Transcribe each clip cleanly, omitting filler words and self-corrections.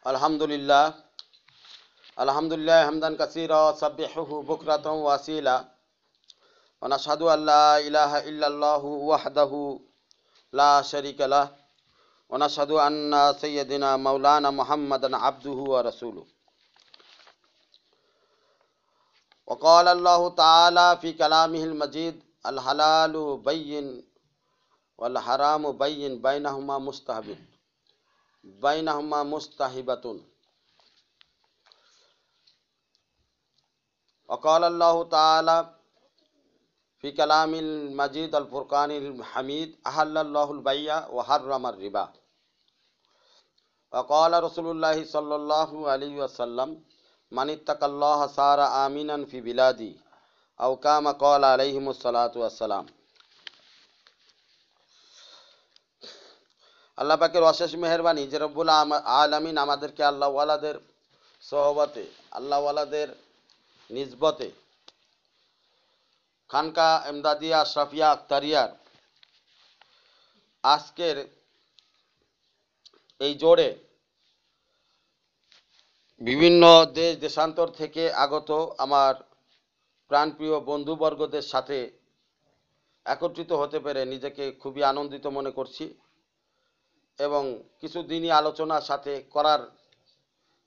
अल्हम्दुलिल्लाह अल्हम्दुलिल्लाह हम्दन कसीरा सब्बिहुहु बुक्रतन व असीला व नशहदु अल्ला इलाहा इल्लल्लाहु वहदहु ला शरीका लह व नशहदु अन्ना सय्यदिना मौलाना मुहम्मदन अब्दुहु व रसूलुहु व क़ाला अल्लाहु तआला फ़ी कलामिहिल मजीद अल हलालु बय्यिन वल हरामु बय्यिन बैनहुमा मुस्तहिबतुन वक़ाल अल्लाहु ताला फ़ी कलामिल मजीद अल फ़ुरक़ानिल हमीद अहल्लल्लाहुल बैअ व हर्रमर रिबा वक़ाल रसूलुल्लाहि सल्लल्लाहु अलैहि वसल्लम मन इत्तक़ल्लाह सारा आमिनन फ़ी बिलादी औ कामा क़ाल अलैहिमुस्सलातु वस्सलाम। আল্লাহ পাকের অশেষ মেহেরবানি যে রব্বুল আলামিন আমাদেরকে আল্লাহওয়ালাদের সোহবতে, আল্লাহওয়ালাদের নিসবতে খানকা এমদাদিয়া আশরাফিয়া আক্তারিয়ার আজকের এই জোরে বিভিন্ন দেশ দেশান্তর থেকে আগত আমার প্রাণপ্রিয় বন্ধুবর্গদের সাথে একত্রিত হতে পেরে নিজেকে খুবই আনন্দিত মনে করছি এবং কিছু দিনই আলোচনার সাথে করার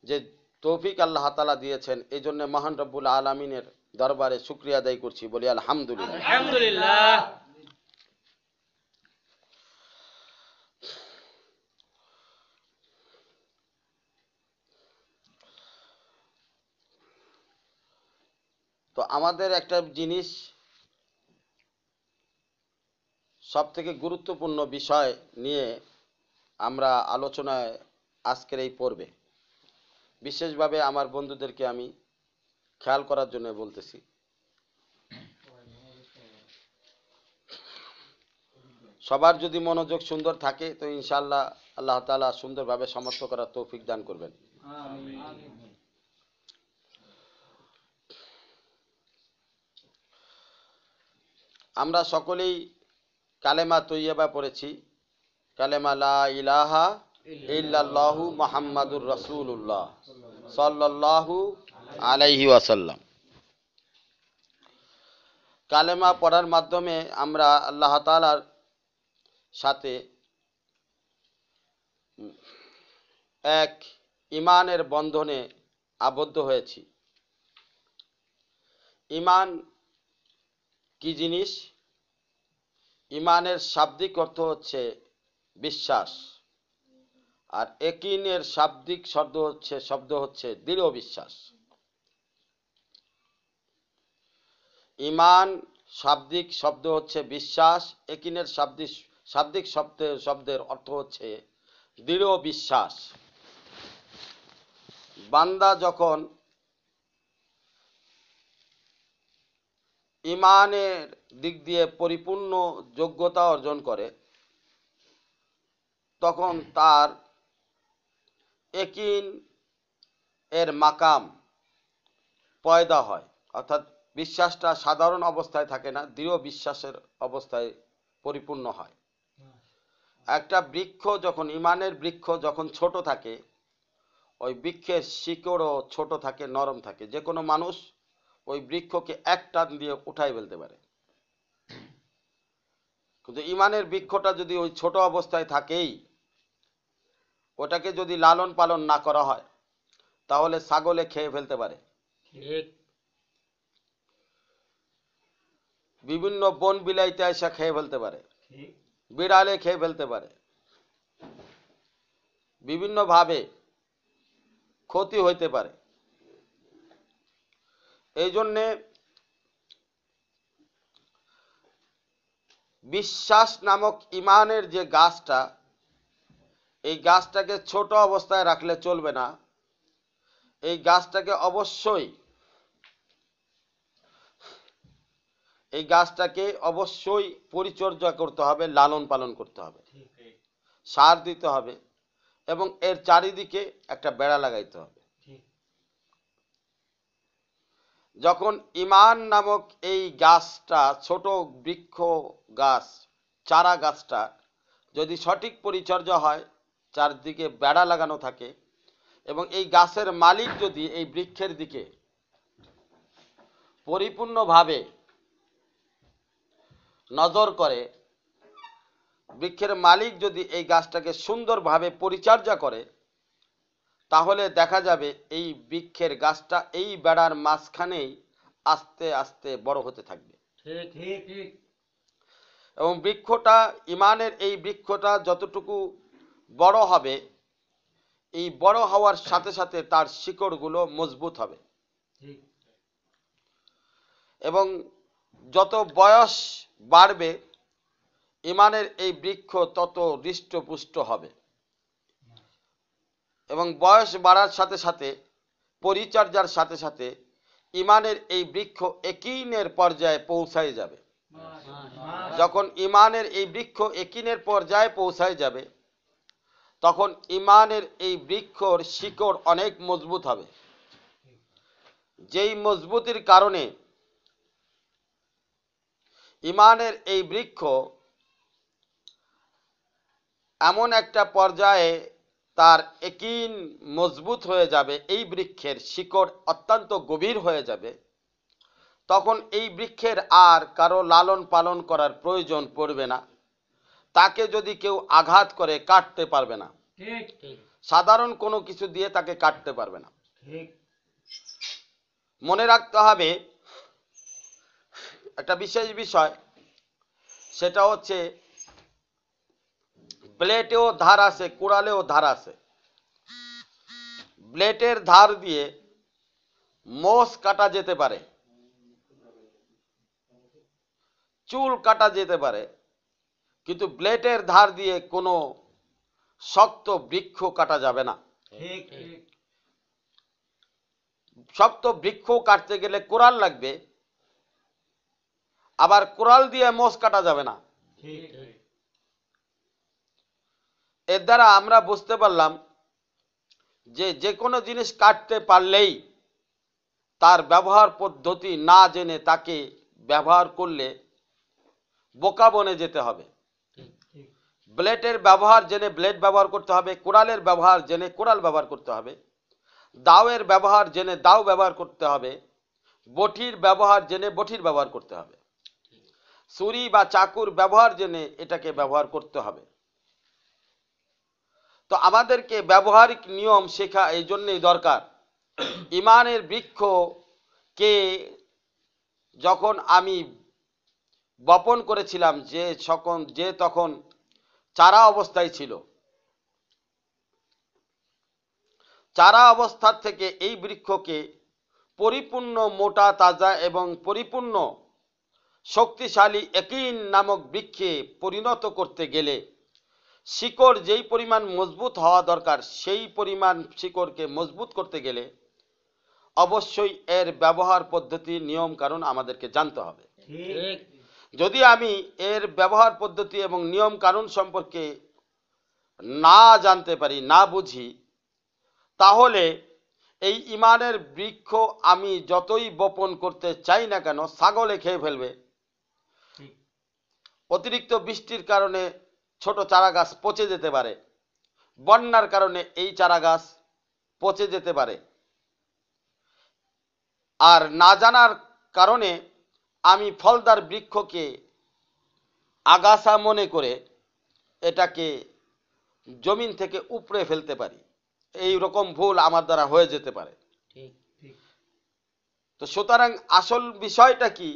যে তৌফিক আল্লাহ তাআলা দিয়েছেন এই জন্য মহান রব্বুল আলামিনের দরবারে শুকরিয়া আদায় করছি, বলি আলহামদুলিল্লাহ। আলহামদুলিল্লাহ। তো আমাদের একটা জিনিস সবথেকে গুরুত্বপূর্ণ বিষয় নিয়ে আমরা আলোচনায় আজকের এই পর্বে বিশেষভাবে আমার বন্ধুদেরকে আমি খেয়াল করার জন্য বলতেছি। সবার যদি মনোযোগ সুন্দর থাকে তো ইনশাআল্লাহ আল্লাহ তাআলা সুন্দরভাবে সমাপ্ত করার তৌফিক দান করবেন। আমরা সকলেই কালেমা তৈয়বা পড়েছি, কালেমা লা ইলাহা ইল্লাল্লাহু মুহাম্মাদুর রাসূলুল্লাহ সাল্লাল্লাহু আলাইহি ওয়াসাল্লাম। কালেমা পড়ার মাধ্যমে আমরা আল্লাহ তাআলার সাথে এক ঈমানের বন্ধনে আবদ্ধ হয়েছি। ঈমান কি জিনিস? ঈমানের শাব্দিক অর্থ হচ্ছে বিশ্বাস, আর ইয়াকিনের শাব্দিক শব্দ হচ্ছে দৃঢ় বিশ্বাস। ঈমান শাব্দিক শব্দ হচ্ছে বিশ্বাস, ইয়াকিনের শাব্দিক শব্দের অর্থ হচ্ছে দৃঢ় বিশ্বাস। বান্দা যখন ঈমানের দিক দিয়ে পরিপূর্ণ যোগ্যতা অর্জন করে তখন তার ইয়াকিন এর মাকাম পয়দা হয়, অর্থাৎ বিশ্বাসটা সাধারণ অবস্থায় থাকে না, দৃঢ় বিশ্বাসের অবস্থায় পরিপূর্ণ হয়। একটা বৃক্ষ যখন, ঈমানের বৃক্ষ যখন ছোট থাকে, ওই বৃক্ষের শিকড়ও ছোট থাকে, নরম থাকে, যে কোনো মানুষ ওই বৃক্ষকে এক টান দিয়ে উঠাই ফেলতে পারে। কিন্তু ঈমানের বৃক্ষটা যদি ওই ছোট অবস্থায় থাকেই, ওটাকে যদি লালন পালন না করা হয় তাহলে ছাগলে খেয়ে ফেলতে পারে, বিভিন্ন বন বিলাইতে এসে খেয়ে ফেলতে পারে, বিড়ালে খেয়ে ফেলতে পারে, বিভিন্ন ভাবে ক্ষতি হইতে পারে। এই জন্যে বিশ্বাস নামক ঈমানের যে গাছটা, এই গাছটাকে ছোট অবস্থায় রাখলে চলবে না। এই গাছটাকে অবশ্যই পরিচর্যা করতে হবে, লালন পালন করতে হবে, সার দিতে হবে এবং এর চারিদিকে একটা বেড়া লাগাইতে হবে। যখন ঈমান নামক এই গাছটা, ছোট বৃক্ষ গাছ, চারা গাছটা যদি সঠিক পরিচর্যা হয়, চারদিকে বেড়া লাগানো থাকে, এবং এই গাছের মালিক যদি এই বৃক্ষের দিকে পরিপূর্ণভাবে নজর করে, বৃক্ষের মালিক যদি এই গাছটাকে সুন্দরভাবে পরিচর্যা করে, তাহলে দেখা যাবে এই বৃক্ষের গাছটা এই বেড়ার মাঝখানেই আস্তে আস্তে বড় হতে থাকবে। এবং বৃক্ষটা, ইমানের এই বৃক্ষটা যতটুকু বড় হবে, এই বড় হওয়ার সাথে সাথে তার শিকড়গুলো মজবুত হবে এবং যত বয়স বাড়বে ইমানের এই বৃক্ষ তত হৃষ্টপুষ্ট হবে এবং বয়স বাড়ার সাথে সাথে, পরিচর্যার সাথে সাথে ইমানের এই বৃক্ষ একিনের পর্যায়ে পৌঁছায় যাবে। যখন ইমানের এই বৃক্ষ একিনের পর্যায়ে পৌঁছায় যাবে, তখন ইমানের এই বৃক্ষর শিকড় অনেক মজবুত হবে, যেই মজবুতির কারণে ইমানের এই বৃক্ষ এমন একটা পর্যায়ে তার একিন মজবুত হয়ে যাবে, এই বৃক্ষের শিকড় অত্যন্ত গভীর হয়ে যাবে, তখন এই বৃক্ষের আর কারো লালন পালন করার প্রয়োজন পড়বে না। তাকে যদি কেউ আঘাত করে কাটতে পারবে না, সাধারণ কোনো কিছু দিয়ে তাকে কাটতে পারবে না। মনে রাখতে হবে একটা বিশেষ বিষয়, সেটা হচ্ছে ব্লেডেও ধার আছে, কুড়ালেও ধার আছে। ব্লেডের ধার দিয়ে মোষ কাটা যেতে পারে, চুল কাটা যেতে পারে, কিন্তু ব্লেডের ধার দিয়ে কোনো শক্ত বৃক্ষ কাটা যাবে না। শক্ত বৃক্ষ কাটতে গেলে কোরাল লাগবে, আবার কোরাল দিয়ে মোষ কাটা যাবে না। এর দ্বারা আমরা বুঝতে পারলাম যে যে কোনো জিনিস কাটতে পারলেই তার ব্যবহার পদ্ধতি না জেনে তাকে ব্যবহার করলে বোকা বনে যেতে হবে। ব্লেডের ব্যবহার জেনে ব্লেড ব্যবহার করতে হবে, কোরালের ব্যবহার জেনে কোরাল ব্যবহার করতে হবে, দাওয়ের ব্যবহার জেনে দাও ব্যবহার করতে হবে, বটির ব্যবহার জেনে বটির ব্যবহার করতে হবে, ছুরি বা চাকুর ব্যবহার জেনে এটাকে ব্যবহার করতে হবে। তো আমাদেরকে ব্যবহারিক নিয়ম শেখা এই জন্যই দরকার। ইমানের বৃক্ষকে যখন আমি বপন করেছিলাম, যে তখন চারা অবস্থায় ছিল, চারা অবস্থার থেকে এই বৃক্ষকে পরিপূর্ণ মোটা তাজা এবং পরিপূর্ণ শক্তিশালী একিন নামক বৃক্ষে পরিণত করতে গেলে শিকড় যেই পরিমাণ মজবুত হওয়া দরকার, সেই পরিমাণ শিকড়কে মজবুত করতে গেলে অবশ্যই এর ব্যবহার পদ্ধতি, নিয়ম কানুন আমাদেরকে জানতে হবে। যদি আমি এর ব্যবহার পদ্ধতি এবং নিয়ম কানুন সম্পর্কে না জানতে পারি, না বুঝি, তাহলে এই ইমানের বৃক্ষ আমি যতই বপন করতে চাই না কেন ছাগলে খেয়ে ফেলবে। অতিরিক্ত বৃষ্টির কারণে ছোট চারা গাছ পচে যেতে পারে, বন্যার কারণে এই চারা গাছ পচে যেতে পারে, আর না জানার কারণে আমি ফলদার বৃক্ষকে আগাছা মনে করে এটাকে জমিন থেকে উপড়ে ফেলতে পারি। এই রকম ভুল আমার দ্বারা হয়ে যেতে পারে। তো সুতরাং আসল বিষয়টা কি,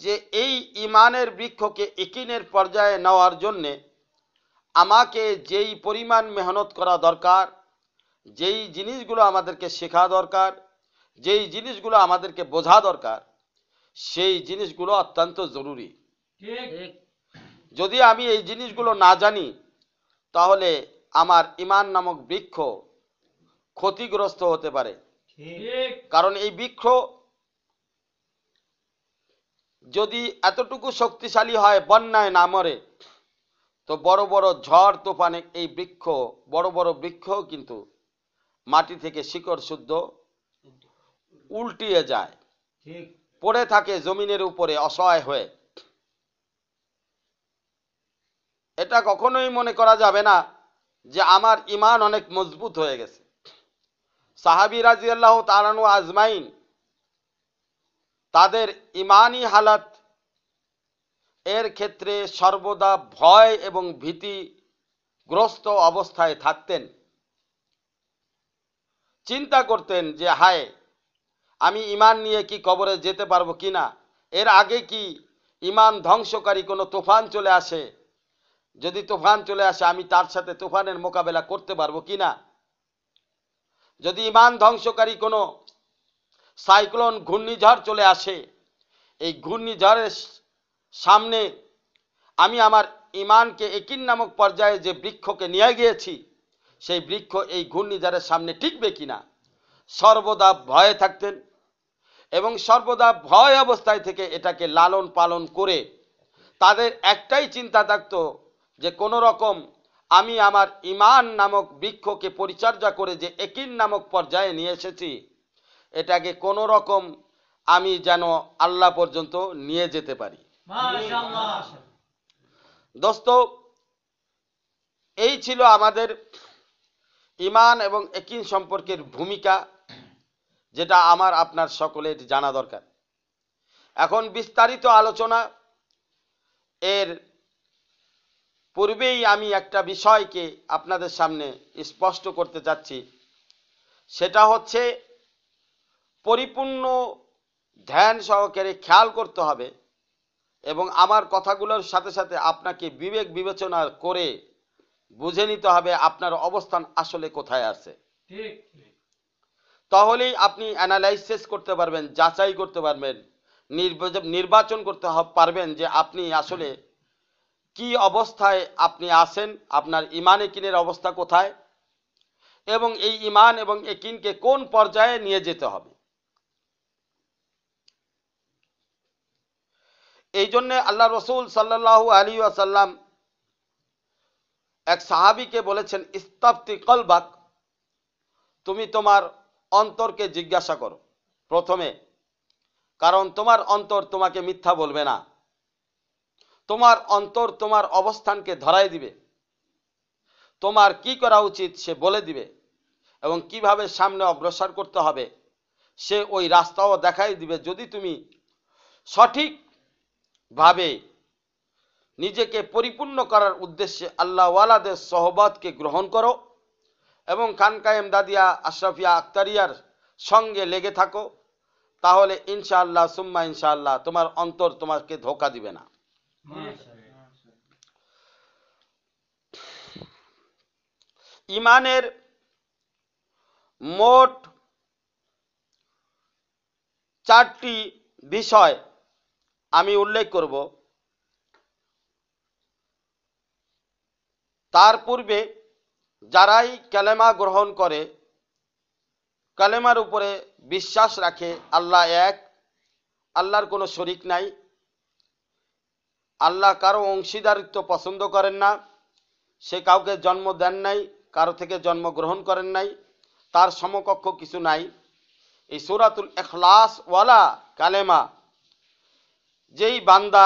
যে এই ইমানের বৃক্ষকে ইকিনের পর্যায়ে নেওয়ার জন্যে আমাকে যেই পরিমাণ মেহনত করা দরকার, যেই জিনিসগুলো আমাদেরকে শেখা দরকার, যেই জিনিসগুলো আমাদেরকে বোঝা দরকার, সেই জিনিসগুলো অত্যন্ত জরুরি। যদি আমি এই জিনিসগুলো না জানি, তাহলে আমার ইমান নামক বৃক্ষ ক্ষতিগ্রস্ত হতে পারে। কারণ এই বৃক্ষ যদি এতটুকু শক্তিশালী হয়, বন্যায় না মরে, তো বড় বড় ঝড় তুফানে এই বৃক্ষ, বড় বড় বৃক্ষ কিন্তু মাটি থেকে শিকড় শুদ্ধ উল্টিয়ে যায়, পড়ে থাকে জমিনের উপরে অসহায় হয়ে। এটা কখনোই মনে করা যাবে না যে আমার ইমান অনেক মজবুত হয়ে গেছে। সাহাবী রাদিয়াল্লাহু তাআলা আনহু আজমাইন তাদের ইমানি হালাত এর ক্ষেত্রে সর্বদা ভয় এবং ভীতিগ্রস্ত অবস্থায় থাকতেন। চিন্তা করতেন যে হায়, আমি ইমান নিয়ে কি কবরে যেতে পারবো কিনা, এর আগে কি ইমান ধ্বংসকারী কোনো তুফান চলে আসে, যদি তুফান চলে আসে আমি তার সাথে তুফানের মোকাবেলা করতে পারবো কিনা, যদি ইমান ধ্বংসকারী কোনো সাইক্লোন ঘূর্ণিঝড় চলে আসে, এই ঘূর্ণিঝড়ের সামনে আমি আমার ইমানকে একিন নামক পর্যায়ে যে বৃক্ষকে নিয়ে গিয়েছি, সেই বৃক্ষ এই ঘূর্ণিঝড়ের সামনে টিকবে কিনা, সর্বদা ভয়ে থাকতেন। এবং সর্বদা ভয় অবস্থায় থেকে এটাকে লালন পালন করে তাদের একটাই চিন্তা থাকতো যে কোনো রকম আমি আমার ইমান নামক বৃক্ষকে পরিচর্যা করে যে একিন নামক পর্যায়ে নিয়ে এসেছি, এটাকে কোনো রকম আমি যেন আল্লাহ পর্যন্ত নিয়ে যেতে পারি। মাশাআল্লাহ। দোস্ত, এই ছিল আমাদের ইমান এবং একিন সম্পর্কের ভূমিকা, যেটা আমার আপনার সকলের জানা দরকার। এখন বিস্তারিত আলোচনা এর পূর্বেই আমি একটা বিষয়কে আপনাদের সামনে স্পষ্ট করতে চাচ্ছি, সেটা হচ্ছে পরিপূর্ণ ধ্যান সহকারে খেয়াল করতে হবে এবং আমার কথাগুলোর সাথে সাথে আপনাকে বিবেক বিবেচনা করে বুঝে নিতে হবে আপনার অবস্থান আসলে কোথায় আছে। ঠিক। তাহলেই আপনি অ্যানালাইসিস করতে পারবেন, যাচাই করতে পারবেন, নির্বাচন করতে পারবেন যে আপনি আসলে কি অবস্থায় আপনি আছেন, আপনার ইমান একিনের অবস্থা কোথায়, এবং এই ইমান এবং একিনকে কোন পর্যায়ে নিয়ে যেতে হবে। এই জন্য আল্লাহ রসুল সাল্লাল্লাহু আলাইহি ওয়াসাল্লাম এক সাহাবীকে বলেছেন, ইস্তাফতি কলবাক, তুমি তোমার অন্তরকে জিজ্ঞাসা করো প্রথমে, কারণ তোমার অন্তর তোমাকে মিথ্যা বলবে না, তোমার অন্তর তোমার অবস্থানকে ধরাই দিবে, তোমার কি করা উচিত সে বলে দিবে, এবং কিভাবে সামনে অগ্রসর করতে হবে সে ওই রাস্তাও দেখাই দিবে, যদি তুমি সঠিকভাবে নিজেকে পরিপূর্ণ করার উদ্দেশ্যে আল্লাহ ওয়ালাদের সহবতকে গ্রহণ করো এবং খানকায়ে এমদাদিয়া আশরাফিয়া আক্তারিয়ার সঙ্গে লেগে থাকো, তাহলে ইনশাআল্লাহ সুম্মা ইনশাআল্লাহ তোমার অন্তর তোমাকে ধোঁকা দিবে না। ইমানের মোট 4টি বিষয় আমি উল্লেখ করব। তার পূর্বে যারাই কালেমা গ্রহণ করে, কালেমার উপরে বিশ্বাস রাখে আল্লাহ এক, আল্লাহর কোনো শরিক নাই, আল্লাহ কারো অংশীদারিত্ব পছন্দ করেন না, সে কাউকে জন্ম দেন নাই, কারো থেকে জন্ম গ্রহণ করেন নাই, তার সমকক্ষ কিছু নাই, এই সূরাতুল ইখলাস ওয়ালা কালেমা যেই বান্দা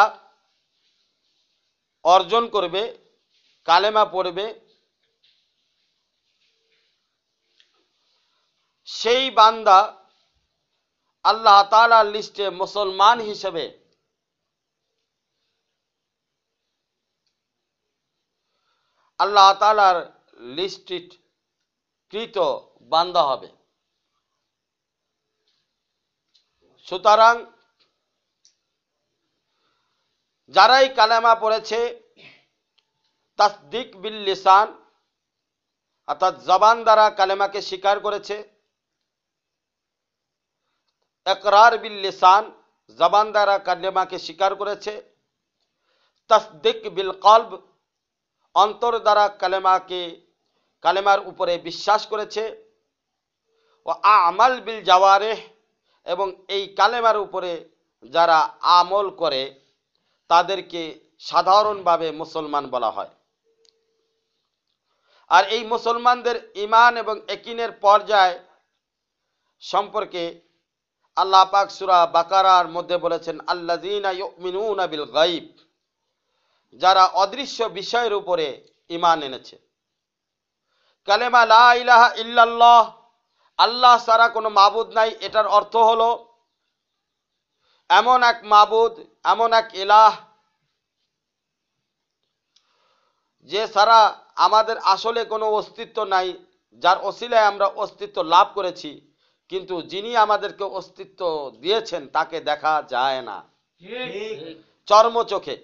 অর্জন করবে, কালেমা পড়বে, সেই বান্দা আল্লাহ তাআলার লিস্টে মুসলমান হিসেবে আল্লাহ তাআলার লিস্টকৃত বান্দা হবে। সুতরাং যারাই কালেমা পড়েছে, তাসদিক বিল লিসান অর্থাৎ জবান দ্বারা কালেমাকে স্বীকার করেছে, ইকরার বিল লিসান জবান দ্বারা কালেমাকে স্বীকার করেছে, তাসদিক বিল কলব অন্তর দ্বারা কালেমার উপরে বিশ্বাস করেছে, ও আমাল বিল জাওয়ারিহ এবং এই কালেমার উপরে যারা আমল করে তাদেরকে সাধারণভাবে মুসলমান বলা হয়। আর এই মুসলমানদের ঈমান এবং ইয়াকিনের পর্যায় সম্পর্কে আল্লাহ পাক সূরা বাকারার মধ্যে বলেছেন, আল্লাযীনা ইউমিনুনা বিল গায়ব, যারা অদৃশ্য বিষয়ের উপরে ঈমান এনেছে। কালেমা লা ইলাহা ইল্লাল্লাহ, আল্লাহ ছাড়া কোনো মাবুদ নাই, এটার অর্থ হলো এমন এক মাবুদ, এমন এক ইলাহ যে ছাড়া আমাদের আসলে কোনো অস্তিত্ব নাই, যার ওসিলায় আমরা অস্তিত্ব লাভ করেছি, কিন্তু যিনি আমাদেরকে অস্তিত্ব দিয়েছেন তাকে দেখা যায় না চর্ম চোখে,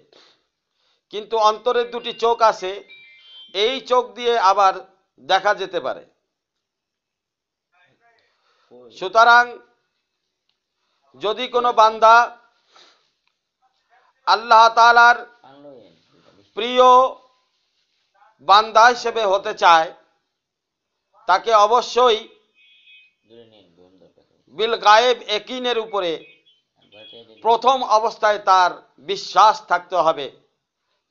কিন্তু অন্তরের দুটি চোখ আছে, এই চোখ দিয়ে আবার দেখা যেতে পারে। সুতরাং যদি কোনো বান্দা আল্লাহ তাআলার প্রিয় বান্দা হিসেবে হতে চায়, তাকে অবশ্যই বিল গায়েব ইয়াকিনের উপরে প্রথম অবস্থায় তার বিশ্বাস থাকতে হবে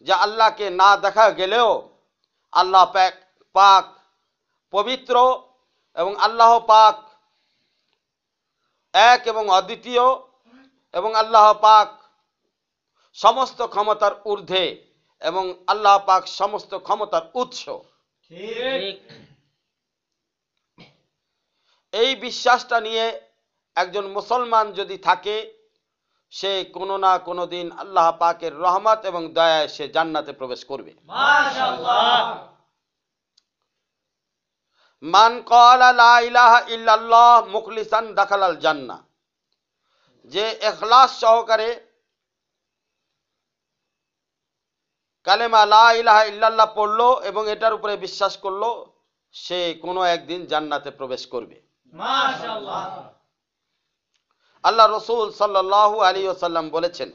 যে আল্লাহকে না দেখা গেলেও আল্লাহ পাক পবিত্র এবং আল্লাহ পাক এক এবং অদ্বিতীয়, এবং আল্লাহ পাক সমস্ত ক্ষমতার ঊর্ধ্বে, এবং আল্লাহ পাক সমস্ত ক্ষমতার উৎস। এই বিশ্বাসটা নিয়ে একজন মুসলমান যদি থাকে, সে কোনো না কোনো দিন আল্লাহ পাকের রহমত এবং দয়ায় সে জান্নাতে প্রবেশ করবে। মাশাআল্লাহ। মান ক্বালা লা ইলাহা ইল্লাল্লাহ মুখলিসান দাখালাল জান্নাহ, যে ইখলাস সহকারে কালেমা লা ইলাহা ইল্লাল্লাহ পড়লো এবং এটার উপরে বিশ্বাস করলো, সে কোনো একদিন জান্নাতে প্রবেশ করবে। মাশাআল্লাহ। আল্লাহ রসুল সাল্লাল্লাহু আলাইহি ওয়াসাল্লাম বলেছেন,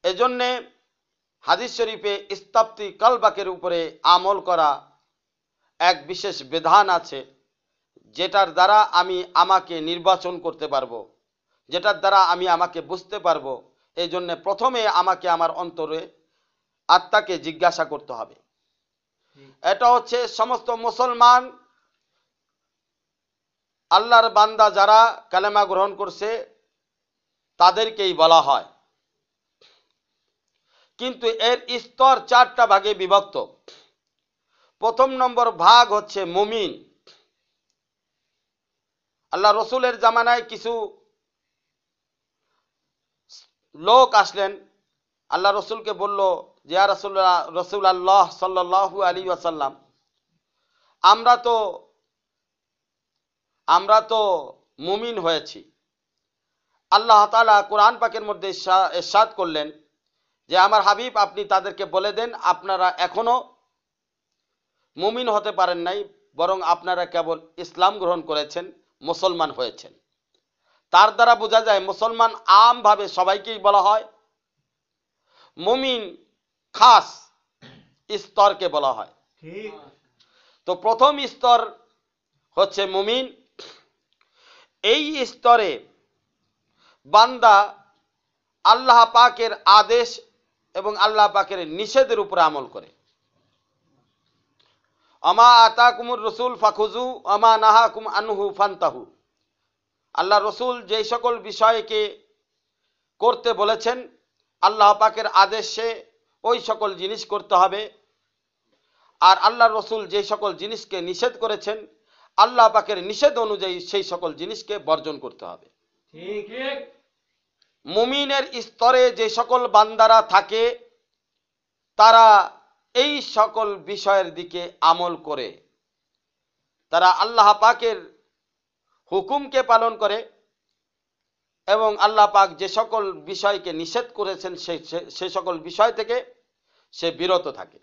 এজন্যে হাদিস শরীফে ইস্তাফতি কালবাকের উপরে আমল করা এক বিশেষ বিধান আছে, যেটার দ্বারা আমি আমাকে নির্বাচন করতে পারবো, যেটার দ্বারা আমি আমাকে বুঝতে পারবো। এই জন্য প্রথমে আমাকে আমার অন্তরে আত্মাকে জিজ্ঞাসা করতে হবে। এটা হচ্ছে সমস্ত মুসলমান আল্লাহর বান্দা যারা কালেমা গ্রহণ করছে তাদেরকেই বলা হয়, কিন্তু এর স্তর চারটা ভাগে বিভক্ত। প্রথম নম্বর ভাগ হচ্ছে মুমিন। আল্লাহ রসুলের জামানায় কিছু লোক আসলেন, আল্লাহ রসুলকে বলল যে ইয়া রাসূলুল্লাহ সাল্লাল্লাহু আলাইহি ওয়াসাল্লাম, আমরা তো মুমিন হয়েছি। আল্লাহ তাআলা কোরআন পাকের মধ্যে ইরশাদ করলেন যে আমার হাবিব, আপনি তাদেরকে বলে দেন আপনারা এখনো মুমিন হতে পারেন নাই, বরং আপনারা কেবল ইসলাম গ্রহণ করেছেন, মুসলমান হয়েছেন। তার দ্বারা বোঝা যায় মুসলমান আমভাবে সবাইকেই বলা হয়, মুমিন খাস স্তরকে বলা হয়। তো প্রথম স্তর হচ্ছে মুমিন। এই স্তরে বান্দা আল্লাহ পাকের আদেশ এবং আল্লাহ পাকের নিষেধের উপরে আমল করে। আমা আতাকুমুর রসুল ফাখুজু আমা নাহাকুম আনহু ফান্তাহু। আল্লাহ রসুল যেই সকল বিষয়কে করতে বলেছেন, আল্লাহ পাকের আদেশে ওই সকল জিনিস করতে হবে, আর আল্লাহ রসুল যেই সকল জিনিসকে নিষেধ করেছেন, আল্লাহ পাকের নিষেধ অনুযায়ী সেই সকল জিনিসকে বর্জন করতে হবে। মুমিনের স্তরে যে সকল বান্দারা থাকে তারা এই সকল বিষয়ের দিকে আমল করে, তারা আল্লাহ পাকের হুকুমকে পালন করে এবং আল্লাহ পাক যে সকল বিষয়কে নিষেধ করেছেন সেই সকল বিষয় থেকে সে বিরত থাকে।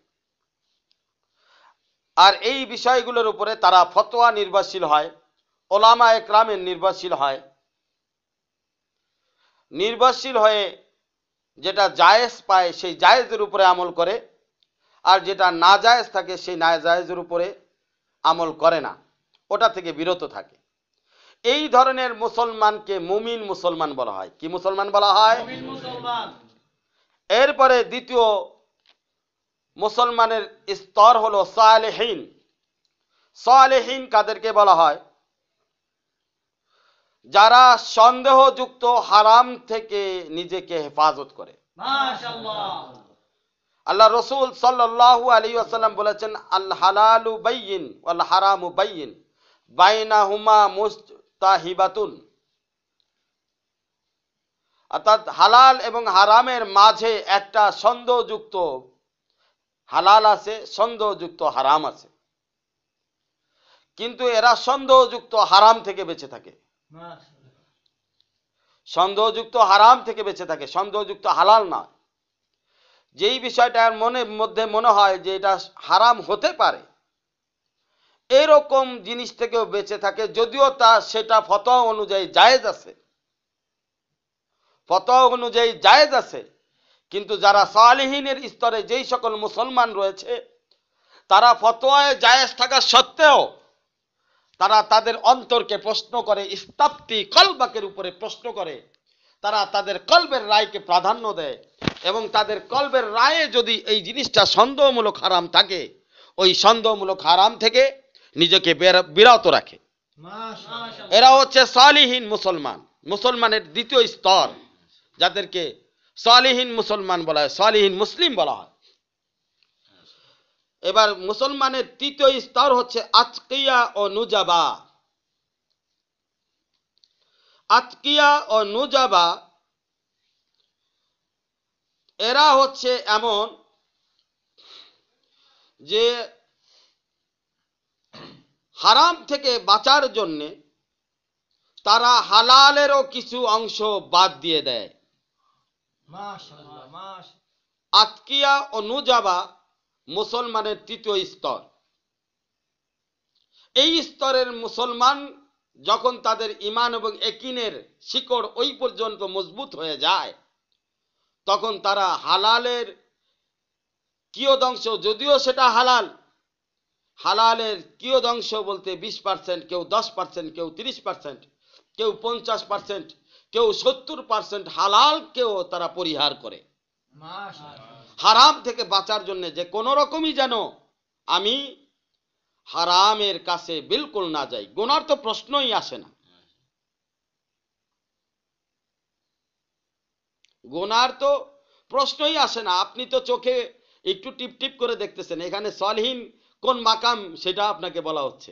আর এই বিষয়গুলোর উপরে তারা ফতোয়া নির্ভরশীল হয়, ওলামা একরামের নির্ভরশীল হয়। নির্ভরশীল হয়ে যেটা জায়েজ পায় সেই জায়েজের উপরে আমল করে, আর যেটা না জায়েজ থাকে সেই না জায়েজের উপরে আমল করে না, ওটা থেকে বিরত থাকে। এই ধরনের মুসলমানকে মুমিন মুসলমান বলা হয়। কি মুসলমান বলা হয়? মুমিন মুসলমান। এরপরে দ্বিতীয় মুসলমানের স্তর হলো সালেহীন। সালেহীন কাদেরকে বলা হয়? যারা সন্দেহযুক্ত হারাম থেকে নিজেকে হেফাজত করে। মাশাআল্লাহ। আল্লাহ রসুল সাল্লাল্লাহু আলাইহি ওয়াসাল্লাম বলেছেন, আল হালালু বাইয়িন ওয়াল হারামু বাইয়িন বাইনাহুমা মুস্তাহিবাতুন। অর্থাৎ হালাল এবং হারামের মাঝে একটা সন্দেহযুক্ত হালাল আছে, সন্দেহযুক্ত হারাম আছে, কিন্তু এরা সন্দেহযুক্ত হারাম থেকে বেঁচে থাকে, সন্দেহযুক্ত হারাম থেকে বেঁচে থাকে, সন্দেহযুক্ত হালাল না। যেই বিষয়টা মনের মধ্যে মনে হয় যে এটা হারাম হতে পারে, এরকম জিনিস থেকেও বেঁচে থাকে, যদিও তা সেটা ফতোয়া অনুযায়ী জায়েজ আছে, ফতোয়া অনুযায়ী জায়েজ আছে, কিন্তু যারা সালিহিনের স্তরে যেই সকল মুসলমান রয়েছে, তারা ফতোয়ায় জায়েজ থাকা সত্ত্বেও তারা তাদের অন্তরকে প্রশ্ন করে, ইস্তাফতি কলবাকের উপরে প্রশ্ন করে, তারা তাদের কলবের রায়কে প্রাধান্য দেয়, এবং তাদের কলবের রায়ে যদি এই জিনিসটা সন্দেহমূলক হারাম থাকে, ওই সন্দেহমূলক হারাম থেকে নিজেকে বিরত রাখে। এরা হচ্ছে সালিহীন মুসলমান, মুসলমানের দ্বিতীয় স্তর, যাদেরকে সালিহীন মুসলমান বলা হয়, সালিহীন মুসলিম বলা হয়। এবার মুসলমানের তৃতীয় স্তর হচ্ছে আতকিয়া ও নুজাবা। আতকিয়া ও নুজাবা এরা হচ্ছে এমন যে হারাম থেকে বাঁচার জন্যে তারা হালালেরও কিছু অংশ বাদ দিয়ে দেয়। আতকিয়া ও নুজাবা মুসলমানের তৃতীয় স্তর। এই স্তরের মুসলমান যখন তাদের ঈমান এবং ইয়াকিনের শিকড় ওই পর্যন্ত মজবুত হয়ে যায়, তখন তারা হালালের কিয়দংশ, যদিও সেটা হালাল, হালালের কিয়দংশ বলতে 20%, কেউ 10%, কেউ 30%, কেউ 50%, কেউ 70% হালালকেও তারা পরিহার করে। হারাম থেকে বাঁচার জন্য যে কোনো রকমই যেন আমি হারামের কাছে বিলকুল না যাই, গুনার তো প্রশ্নই আসে না, গুনার তো প্রশ্নই আসে না। আপনি তো চোখে একটু টিপ টিপ করে দেখতেছেন, এখানে সালিহিন কোন মাকাম সেটা আপনাকে বলা হচ্ছে,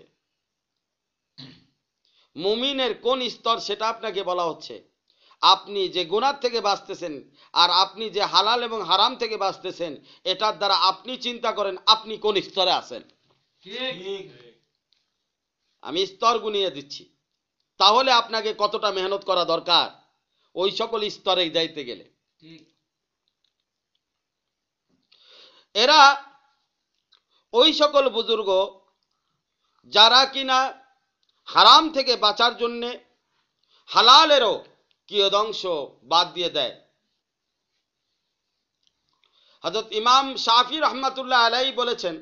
মুমিনের কোন স্তর সেটা আপনাকে বলা হচ্ছে। আপনি যে গুনার থেকে বাঁচতেছেন আর আপনি যে হালাল এবং হারাম থেকে বাঁচতেছেন, এটার দ্বারা আপনি চিন্তা করেন আপনি কোন স্তরে আছেন। আমি স্তর গুনিয়ে দিচ্ছি, তাহলে আপনাকে কতটা মেহনত করা দরকার ওই সকল স্তরে যাইতে গেলে। এরা ওই সকল বুজুর্গ যারা কিনা হারাম থেকে বাঁচার জন্য হালালেরও কিয়দংশ বাদ দিয়ে দেয়। হযরত ইমাম শাফি রহমাতুল্লাহ আলাইহি বলেছেন,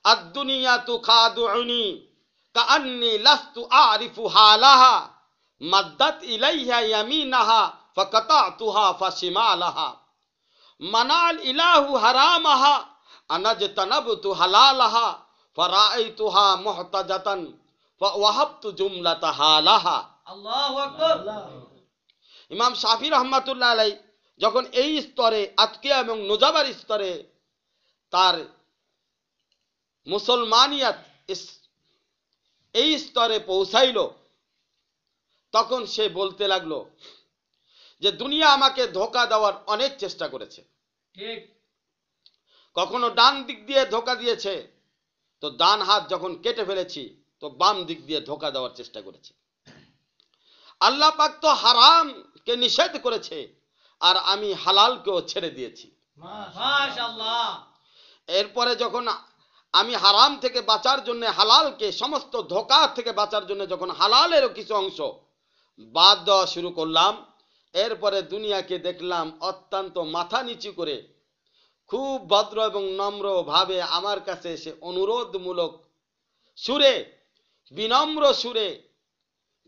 আদ-দুনিয়া তুখাদুনি কাআন্নী লাস্তু আরিফু হালাহা মাদ্দাত ইলাইহা ইয়ামিনাহা ফাকাতাতুহা ফাশিমালাহা মানাল ইলাহু হারামাহা আনাজতানাবতু হালালাহা ফারাআইতুহা মুহতাজাতান ফাওয়াহাবতু জুমলাতাহা লাহা। আল্লাহু আকবার। ইমাম শাফি রহমাতুল্লাহ আলাইহি যখন এই স্তরে আতকিয়া এবং নুজাবার স্তরে তার মুসলমানিয়াত এই স্তরে পৌঁছাইল, তখন সে বলতে লাগলো যে দুনিয়া আমাকে ধোঁকা দেওয়ার অনেক চেষ্টা করেছে, ঠিক, কখনো ডান দিক দিয়ে ধোঁকা দিয়েছে, তো ডান হাত যখন কেটে ফেলেছি তো বাম দিক দিয়ে ধোঁকা দেওয়ার চেষ্টা করেছে। আল্লাহ পাক তো হারামকে নিষেধ করেছে আর আমি হালালকেও ছেড়ে দিয়েছি। মাশাআল্লাহ। এরপরে যখন আমি হারাম থেকে বাঁচার জন্য হালালকে, সমস্ত ধোঁকা থেকে বাঁচার জন্য যখন হালালেরও কিছু অংশ বাদ দেওয়া শুরু করলাম, এরপরে দুনিয়াকে দেখলাম অত্যন্ত মাথা নিচু করে খুব ভদ্র এবং নম্র ভাবে আমার কাছে এসে অনুরোধমূলক সুরে, বিনম্র সুরে,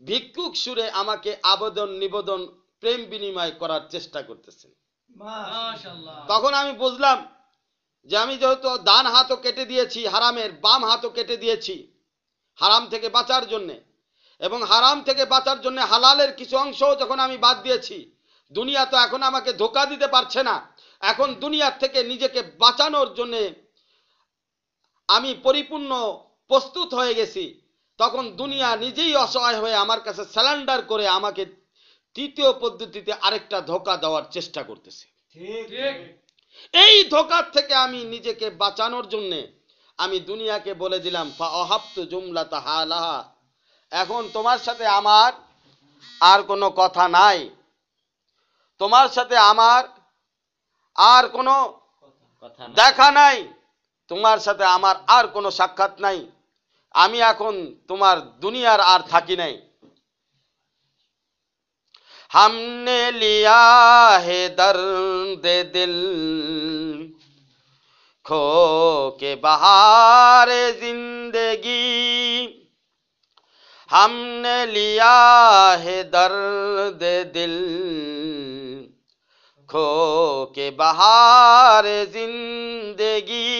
ভিক্ষুক সুরে আমাকে আবেদন নিবেদন প্রেম বিনিময় করার চেষ্টা করতেছেন। মাশাআল্লাহ। তখন আমি বুঝলাম যে আমি যেহেতু ডান হাতও কেটে দিয়েছি হারামের, বাম হাতও কেটে দিয়েছি হারাম থেকে বাঁচার জন্য, এবং হারাম থেকে বাঁচার জন্য হালালের কিছু অংশ যখন আমি বাদ দিয়েছি, দুনিয়া তো এখন আমাকে ধোঁকা দিতে পারছে না। এখন দুনিয়ার থেকে নিজেকে বাঁচানোর জন্য আমি পরিপূর্ণ প্রস্তুত হয়ে গেছি। তখন দুনিয়া নিজেই অসহায় হয়ে আমার কাছে স্যালেন্ডার করে আমাকে তৃতীয় পদ্ধতিতে আরেকটা ধোঁকা দেওয়ার চেষ্টা করতেছে। এই ধোঁকার থেকে আমি নিজেকে বাঁচানোর জন্য আমি দুনিয়াকে বলে দিলাম ফাআহাবতু জুমলাতা হালাহা, এখন তোমার সাথে আমার আর কোনো কথা নাই, তোমার সাথে আমার আর কোনো দেখা নাই, তোমার সাথে আমার আর কোনো সাক্ষাৎ নাই, আমি এখন তোমার দুনিয়ার আর থাকি নাই। हमने लिया है दर्द दिल खो के बहार जिंदगी, हमने लिया है दर्द दिल खो के बहार जिंदगी,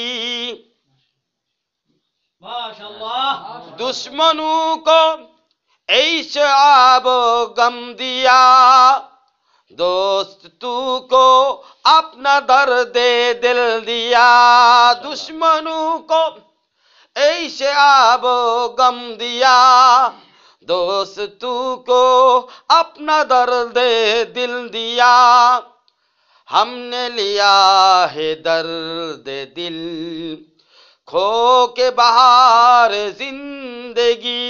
माशाअल्लाह। दुश्मनों को ऐसे आबो गम दिया, दोस्तों को अपना दर्द दिल दिया, दुश्मनों को ऐसे आबो गम दिया, दोस्तों को अपना दर्द दिल दिया, हमने लिया है दर्द दिल खो के बहार जिंदगी,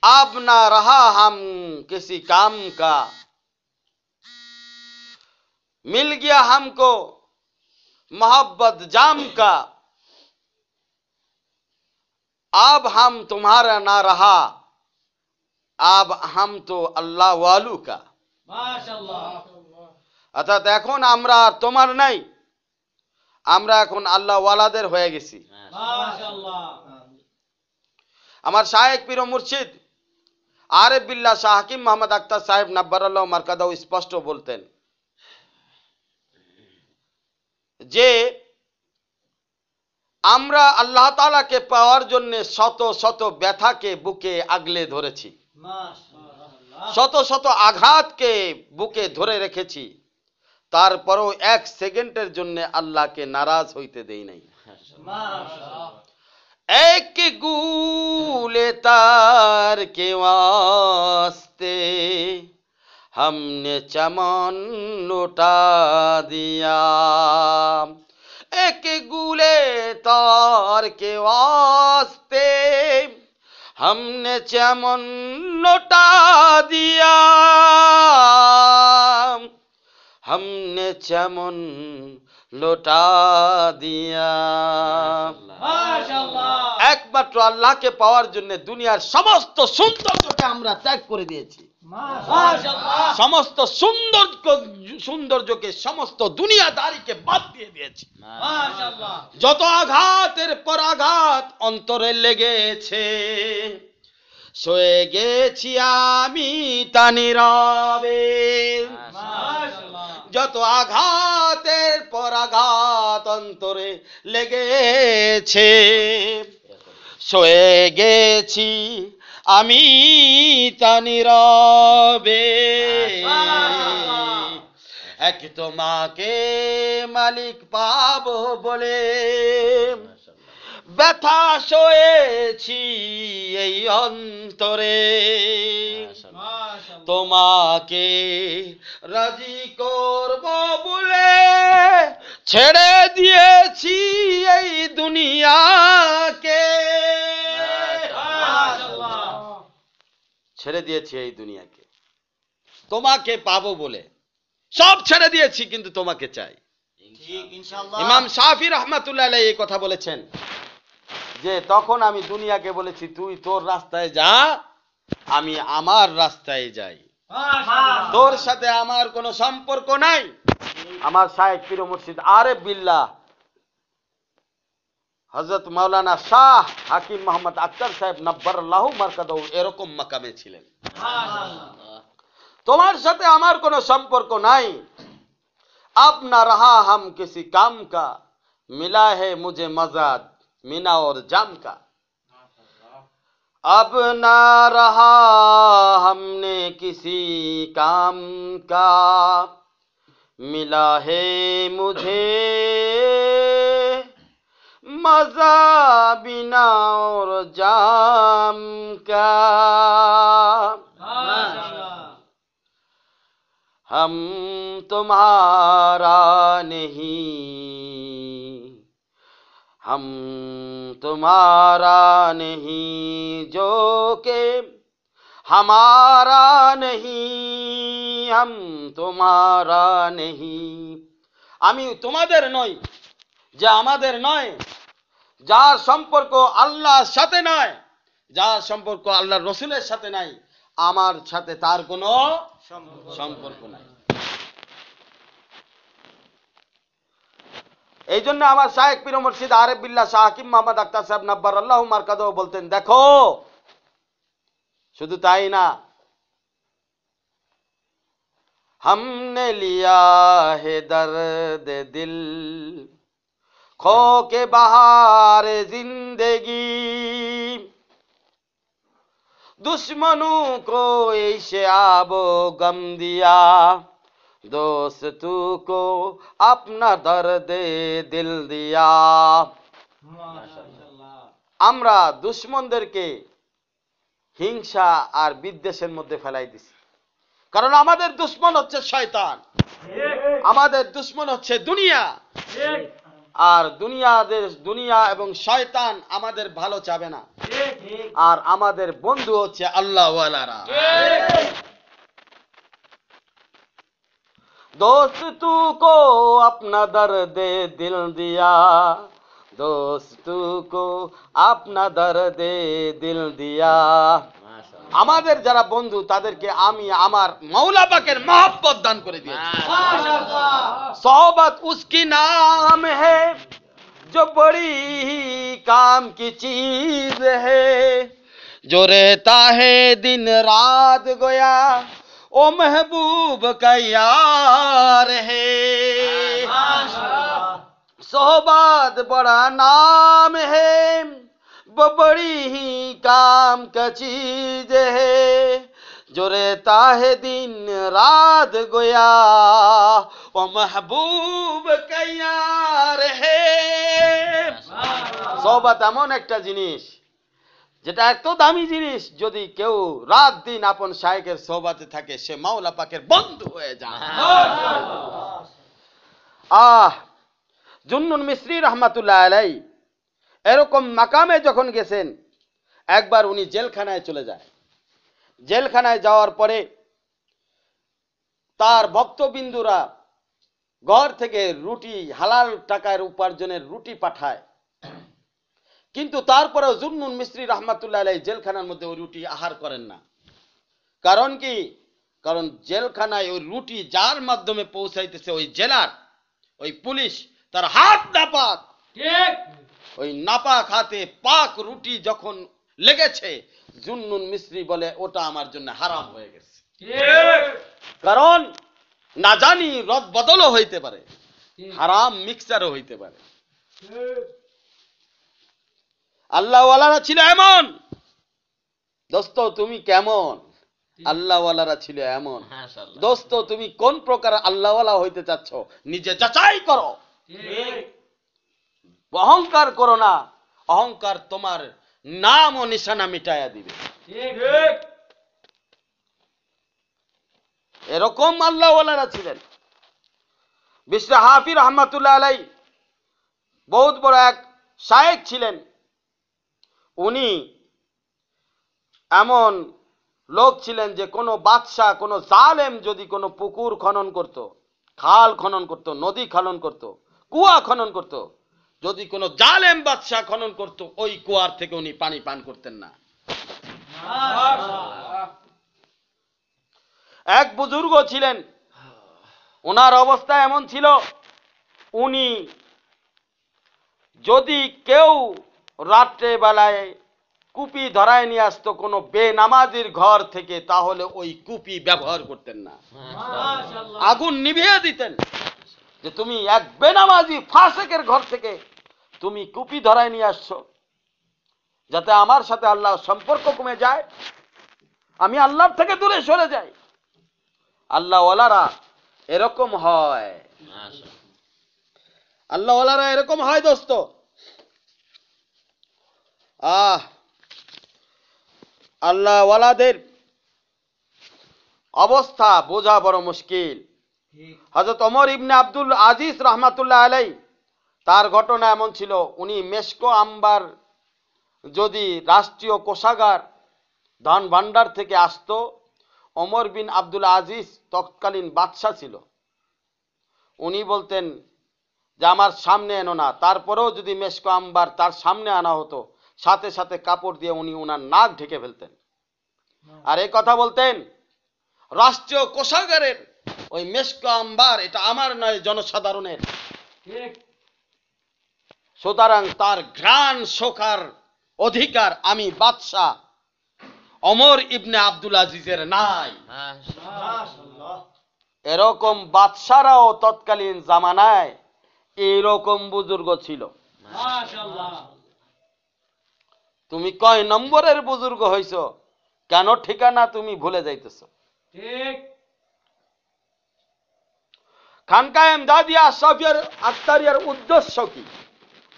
अब ना रहा हम किसी काम का, मिल गया हमको मोहब्बत जाम का, अब हम तुम्हारा ना रहा, अब हम तो अल्लाह वालू का। माशाअल्लाह। অর্থাৎ এখন আমরা আর তোমার নাই, আমরা এখন আল্লাহ ওয়ালাদের হয়ে গেছি। মাশাআল্লাহ। আমার শায়েখ পীর ও মুর্শিদ আরিফ বিল্লাহ শাহ হাকিম মোহাম্মদ আখতার সাহেব নাব্বারাল্লাহু মারকাদাহু স্পষ্ট বলতেন যে আমরা আল্লাহ তাআলাকে পাওয়ার জন্য শত শত ব্যথাকে বুকে আগলে ধরেছি, শত শত আঘাতকে বুকে ধরে রেখেছি, তারপরও এক সেকেন্ডের জন্য আল্লাহকে নারাজ হইতে দেই নাই। এক গুলে তার কে ওয়াস্তে हमने चमन लुटा दिया, एक गुले तार के वास्ते हमने चमन लुटा दिया, हमने चमन लुटा दिया। একমাত্র আল্লাহকে পাওয়ার জন্য দুনিয়ার সমস্ত সৌন্দর্যকে আমরা ত্যাগ করে দিয়েছি, সমস্ত সৌন্দর্যকে সমস্ত দুনিয়াদারিকে বাদ দিয়ে দিয়েছি। যত আঘাতের পর আঘাত অন্তরে লেগেছে, শুয়ে গেছি আমি তা নীরবে, যত আঘাতের পর আঘাত অন্তরে লেগেছে, শুয়ে গেছি আমি তা নীরবে, এক তোমাকে মালিক পাবো বলে ব্যথা সয়েছি এই অন্তরে, তোমাকে রাজি করব বলে ছেড়ে দিয়েছি এই দুনিয়াকে, ছেড়ে দিয়েছি এই দুনিয়াকে, তোমাকে পাবো বলে সব ছেড়ে দিয়েছি, কিন্তু তোমাকে চাই। ইমাম শাফি রহমাতুল্লাহ আলাইহি এই কথা বলেছেন যে তখন আমি দুনিয়াকে বলেছি তুই তোর রাস্তায় যা, আমি আমার রাস্তায় যাই, তোর সাথে আমার কোনো সম্পর্ক নাই। আমার শায়েখ পীর ও মুর্শিদ আরিফ বিল্লাহ হযরত মাওলানা শাহ হাকিম মোহাম্মদ আখতার সাহেব নাব্বারাল্লাহু মারকাদাহু এরকম মাকামে ছিলেন। তোমার সাথে আমার কোনো সম্পর্ক নাই, अब न रहा हम किसी काम का, मिला है मुझे मजा मीना और जाम का, अब ना रहा हमने किसी काम का, मिला है मुझे मजा बिना और जाम का। हम तुम्हारा नहीं, हम तुम्हारा नहीं, जो के हमारा नहीं, हम तुम्हारा नहीं। আমি তোমাদের নই, যে আমাদের নয়, যার সম্পর্ক আল্লাহর সাথে নয়, যার সম্পর্ক আল্লাহর রসুলের সাথে নাই, আমার সাথে তার কোনো সম্পর্ক নাই। এই জন্য আমার শায়েখ পীর মুর্শিদ আরিফ বিল্লাহ শাহ হাকিম মোহাম্মদ আখতার সাহেব নাব্বারাল্লাহু মারকাদাহু বলতেন, দেখো শুধু তাই না, हमने लिया है दर्द दिल खो के बहार जिंदगी, दुश्मनों को ऐसे आबो गम दिया, दोस्तों को अपना दर्द दिल दिया। আমরা দুশমনদেরকে হিংসা আর বিদ্বেষের মধ্যে ফেলাই দিছি, কারণ আমাদের দুশমন হচ্ছে শয়তান, আমাদের দুশমন হচ্ছে দুনিয়া, আর দুনিয়া এবং শয়তান আমাদের ভালো চাবে না, আর আমাদের বন্ধু হচ্ছে আল্লাহওয়ালারা। दोस्तों को अपना दर्द दिल दिया, दोस्तों को अपना दर्द दिल दिया। আমাদের যারা বন্ধু তাদেরকে আমি আমার মৌলা পাকের মহব্বত দান করে দিয়েছি। सोहबत उसकी नाम है जो बड़ी काम की चीज है, जो रहता है दिन रात गोया ओ महबूब का यार है। सोहबत बड़ा नाम है, वो बड़ी ही काम का चीज है, जो रहता है दिन रात गोया वो महबूब का यार है। सोहबत এমন একটা জিনিস যেটা এত দামি জিনিস, যদি কেউ রাত দিন আপন শায়েখের সোহবতে থাকে সে মাওলা পাকের বন্ধু হয়ে যায়। জুন্নুন মিসরি রহমাতুল্লাহ আলাইহি এরকম মাকামে যখন গেছেন, একবার উনি জেলখানায় চলে যায়। জেলখানায় যাওয়ার পরে তার ভক্তবিন্দুরা ঘর থেকে রুটি, হালাল টাকার উপার্জনের রুটি পাঠায়, কিন্তু তারপরেও জুন্নুন মিসরি রহমাতুল্লাহ আলাইহি জেলখানার মধ্যে ওই রুটি আহার করেন না। কারণ কি? কারণ জেলখানায় ওই রুটি যার মাধ্যমে পৌঁছাইতেছে ওই জেলার ওই পুলিশ, তার হাত নাপাক। ঠিক, ওই নাপাক হাতে পাক রুটি যখন লেগেছে, জুন্নুন মিসরি বলে ওটা আমার জন্য হারাম হয়ে গেছে। ঠিক, কারণ না জানি রদ বদলও হইতে পারে, হারাম মিক্সারও হইতে পারে। আল্লাহওয়ালারা ছিল এমন। দোস্ত তুমি কেমন? আল্লাহওয়ালারা ছিল এমন। দোস্ত তুমি কোন প্রকার আল্লাহওয়ালা হইতে চাচ্ছ নিজে যাচাই করো। অহংকার করো না, অহংকার তোমার নাম ও নিশানা মিটাইয়া দিবে। এরকম আল্লাহওয়ালারা ছিলেন। বিশরা হাফি রহমাতুল্লাহ আলাইহি বহুত বড় এক শায়েখ ছিলেন। উনি এমন লোক ছিলেন যে কোনো বাদশাহ, কোনো জালেম যদি কোনো পুকুর খনন করত, খাল খনন করত, নদী খনন করত, কুয়া খনন করত, যদি কোনো জালেম বাদশাহ খনন করত, ওই কুয়ার থেকে উনি পানি পান করতেন না। এক বুজুর্গ ছিলেন, ওনার অবস্থা এমন ছিল, উনি যদি কেউ রাত্রে বেলায় কুপি ধরায় নিয়ে আসতো কোনো বেনামাজির ঘর থেকে, তাহলে ওই কুপি ব্যবহার করতেন না, আগুন নিভিয়ে দিতেন। যে তুমি এক বেনামাজি ফাসেকের ঘর থেকে তুমি কুপি ধরায় নিয়ে আসছো, যাতে আমার সাথে আল্লাহ সম্পর্ক কমে যায়, আমি আল্লাহর থেকে দূরে সরে যাই। আল্লাহ ওয়ালারা এরকম হয়, আল্লাহ ওয়ালারা এরকম হয় দোস্ত। আল্লাহ ওয়ালাদের অবস্থা বোঝা বড় মুশকিল। হযরত ওমর ইবনে আব্দুল আজিজ রহমাতুল্লাহ আলাই, তার ঘটনা এমন ছিল, উনি মেশকো আম্বার যদি রাষ্ট্রীয় কোষাগার ধন ভান্ডার থেকে আসতো, ওমর বিন আব্দুল আজিজ তৎকালীন বাদশাহ ছিল, উনি বলতেন যে আমার সামনে এনো না। তারপরেও যদি মেশকো আম্বার তার সামনে আনা হতো, সাথে সাথে কাপড় দিয়ে উনি ওনার নাক ঢেকে ফেলতেন। আর এই কথা বলতেন, রাষ্ট্রীয় কোষাগারের ওই মেশকো আম্বার এটা আমার নয়, জনসাধারণের। সুতরাং তার ঘ্রাণ শোকার অধিকার আমি বাদশাহ ওমর ইবনে আব্দুল আজিজের নাই। এরকম বাদশারাও তৎকালীন জামানায় এইরকম বুজুর্গ ছিল। তুমি কয় নম্বরের বুজুর্গ হইছ, কেন ঠিকানা তুমি ভুলে যাইতেছ? খানকায়ে ইমদাদিয়া আশরাফিয়ার আক্তারিয়ার উদ্দেশ্য কি?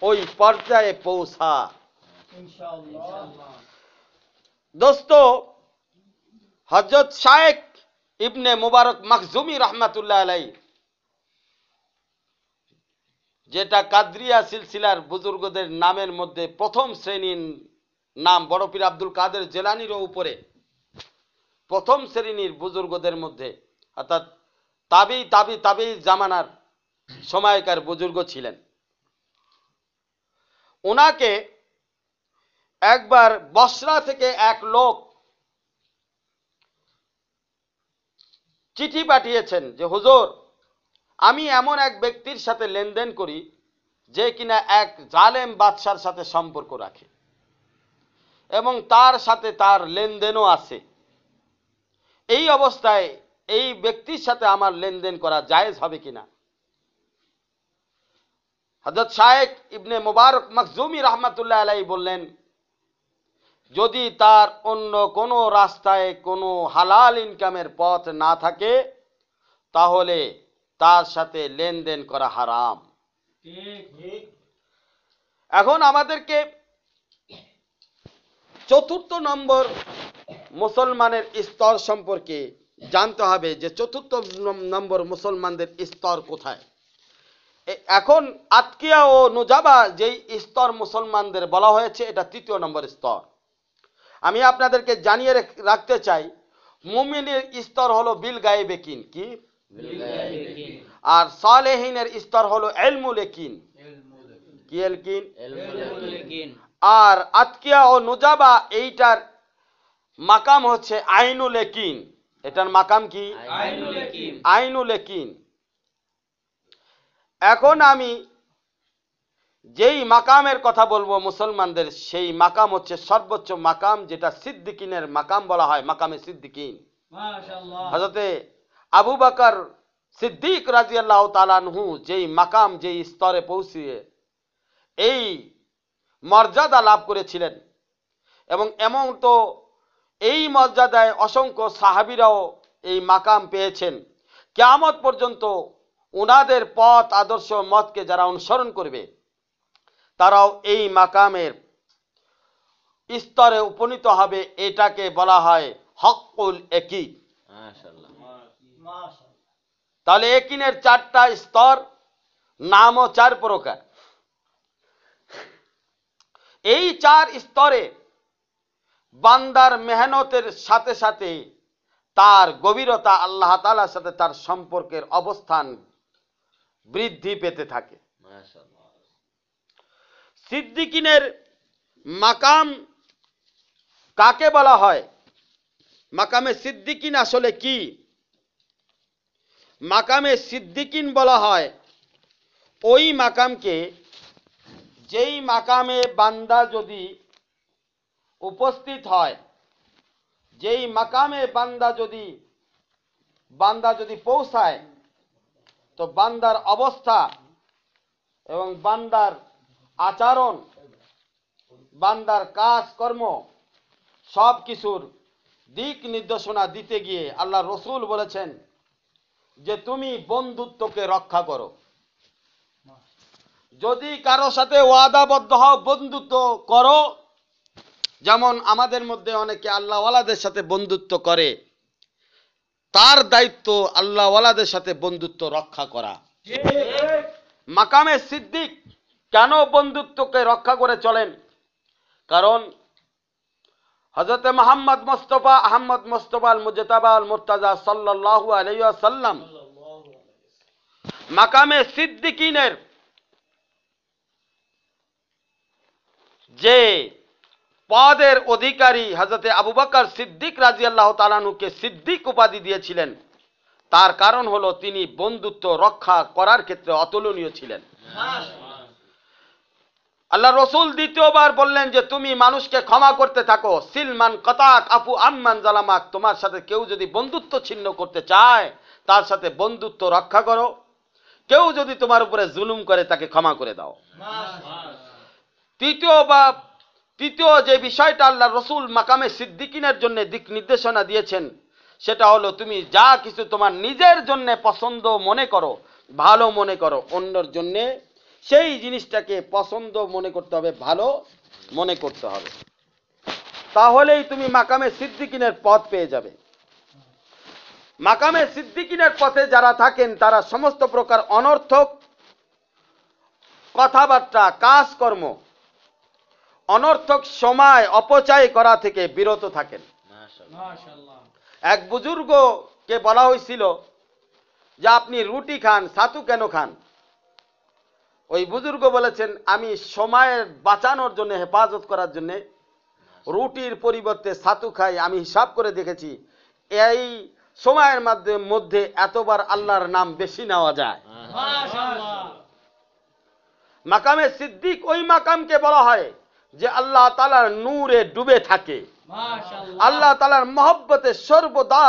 ওই পর্যায়ে পৌঁছা। দোস্ত, হযরত শায়েখ ইবনে মুবারক মাখজুমি রহমাতুল্লাহ আলাইহি, যেটা কাদরিয়া সিলসিলার বুজুর্গদের নামের মধ্যে প্রথম শ্রেণীর নাম, বড় পীর আব্দুল কাদের জেলানিরও উপরে প্রথম শ্রেণীর বুজুর্গদের মধ্যে, অর্থাৎ তাবি জামানার সময়কার বুজুর্গ ছিলেন। ওনাকে একবার বসরা থেকে এক লোক চিঠি পাঠিয়েছেন যে হুজুর, আমি এমন এক ব্যক্তির সাথে লেনদেন করি যে কিনা এক জালেম বাদশার সাথে সম্পর্ক রাখে এবং তার সাথে তার লেনদেনও আছে। এই অবস্থায় এই ব্যক্তির সাথে আমার লেনদেন করা জায়েজ হবে কিনা? হযরত শায়েখ ইবনে মুবারক মাখজুমি রহমাতুল্লাহ আলাইহি বললেন, যদি তার অন্য কোনো রাস্তায় কোনো হালাল ইনকামের পথ না থাকে, তাহলে তার সাথে লেনদেন করা হারাম। এখন আমাদেরকে চতুর্থ নম্বর মুসলমানের স্তর সম্পর্কে জানতে হবে, যে চতুর্থ নম্বর মুসলমানদের স্তর কোথায়। এখন আতকিয়া ও নুজাবা যেই স্তর মুসলমানদের বলা হয়েছে, এটা তৃতীয় নম্বর স্তর। আমি আপনাদেরকে জানিয়ে রাখতে চাই, মুমিনের স্তর হলো বিল গায়েবেকিন, কি আর সালেহিনের স্তর হলো ইলমুল ইয়াকিন, কি ইয়াকিন। আর আতকিয়া ও নুজাবা এইটার মাকাম হচ্ছে আইনুল ইয়াকিন। এটার মাকাম কি? আইনুল ইয়াকিন। এখন আমি যেই মাকামের কথা বলবো মুসলমানদের, সেই মাকাম হচ্ছে সর্বোচ্চ মাকাম, যেটা সিদ্দিকিনের মাকাম বলা হয়, মাকামে সিদ্দিকিন। হযরতে আবু বকর সিদ্দিক রাদিয়াল্লাহু তাআলা আনহু যেই মাকাম, যেই স্তরে পৌঁছিয়ে এই মর্যাদা লাভ করেছিলেন, এবং এমন তো এই মর্যাদায় অসংখ্য সাহাবীরাও এই মাকাম পেয়েছেন। কিয়ামত পর্যন্ত ওনাদের পথ আদর্শ মতকে যারা অনুসরণ করবে, তারাও এই মাকামের স্তরে উপনীত হবে। এটাকে বলা হয় হকুল ইয়াকিন। তাহলে ইয়াকিনের চারটা স্তর, নামও চার প্রকার। এই চার স্তরে বান্দার মেহনতের সাথে সাথে তার গভীরতা, আল্লাহ তাআলার সাথে তার সম্পর্কের অবস্থান বৃদ্ধি পেতে থাকে। সিদ্দিকিনের মাকাম কাকে বলা হয়? মাকামে সিদ্দিকিন আসলে কি? মাকামে সিদ্দিকিন বলা হয় ওই মাকামকে, যেই মাকামে বান্দা যদি উপস্থিত হয়, যেই মাকামে বান্দা যদি পৌঁছায়, তো বান্দার অবস্থা এবং বান্দার আচরণ বান্দার কাজ কর্ম সব কিছুর দিক নির্দেশনা দিতে গিয়ে আল্লাহ রসুল বলেছেন যে তুমি বন্ধুত্বকে রক্ষা করো। যদি কারো সাথে ওয়াদাবদ্ধ হও, বন্ধুত্ব করো, যেমন আমাদের মধ্যে অনেকে আল্লাহওয়ালাদের সাথে বন্ধুত্ব করে, তার দায়িত্ব আল্লাহওয়ালাদের সাথে বন্ধুত্ব রক্ষা করা। মাকামে সিদ্দিক কেন বন্ধুত্বকে রক্ষা করে চলেন? কারণ হযরত মুহাম্মদ মুস্তাফা আহমদ মুস্তাফা আল মুজতাবা আল মুর্তাজা সাল্লাল্লাহু আলাইহি ওয়াসাল্লাম মাকামে সিদ্দিকিনের যে পদের অধিকারী হযরত আবু বকর সিদ্দিক রাদিয়াল্লাহু তাআলা আনহুকে সিদ্দিক উপাধি দিয়েছিলেন, তার কারণ হলো তিনি বন্ধুত্ব রক্ষা করার ক্ষেত্রে অতুলনীয় ছিলেন। আল্লাহ রসুল দ্বিতীয়বার বললেন যে তুমি মানুষকে ক্ষমা করতে থাকো, সিলমান কতাক আফু আম্মান জালামাক, তোমার সাথে কেউ যদি বন্ধুত্ব ছিন্ন করতে চায় তার সাথে বন্ধুত্ব রক্ষা করো, কেউ যদি তোমার উপরে জুলুম করে তাকে ক্ষমা করে দাও। তৃতীয় যে বিষয়টা আল্লাহ রসুল মাকামে সিদ্দিকিনের জন্য দিক নির্দেশনা দিয়েছেন সেটা হলো তুমি যা কিছু তোমার নিজের জন্য পছন্দ মনে করো, ভালো মনে করো, অন্যের জন্য সেই জিনিসটাকে পছন্দ মনে করতে হবে, ভালো মনে করতে হবে, তাহলেই তুমি মাকামে সিদ্দিকিনের পথ পেয়ে যাবে। মাকামে সিদ্দিকিনের পথে যারা থাকেন তারা সমস্ত প্রকার অনর্থক কথাবার্তা, কাজকর্ম, অনর্থক সময় অপচয় করা থেকে বিরত থাকেন। এক বুজুর্গকে বলা হয়েছিল যে আপনি রুটি খান, ছাতু কেন খান? ওই বুজুর্গ বলেছেন আমি সময়ের বাঁচানোর জন্য, হেফাজত করার জন্য রুটির পরিবর্তে ছাতু খাই। আমি হিসাব করে দেখেছি এই সময়ের মধ্যে এতবার আল্লাহর নাম বেশি নেওয়া যায়। মাকামে সিদ্দিক ওই মাকামকে বলা হয় যে আল্লাহ তাআলার নূরে ডুবে থাকে, আল্লাহ তাআলার মহব্বতে সর্বদা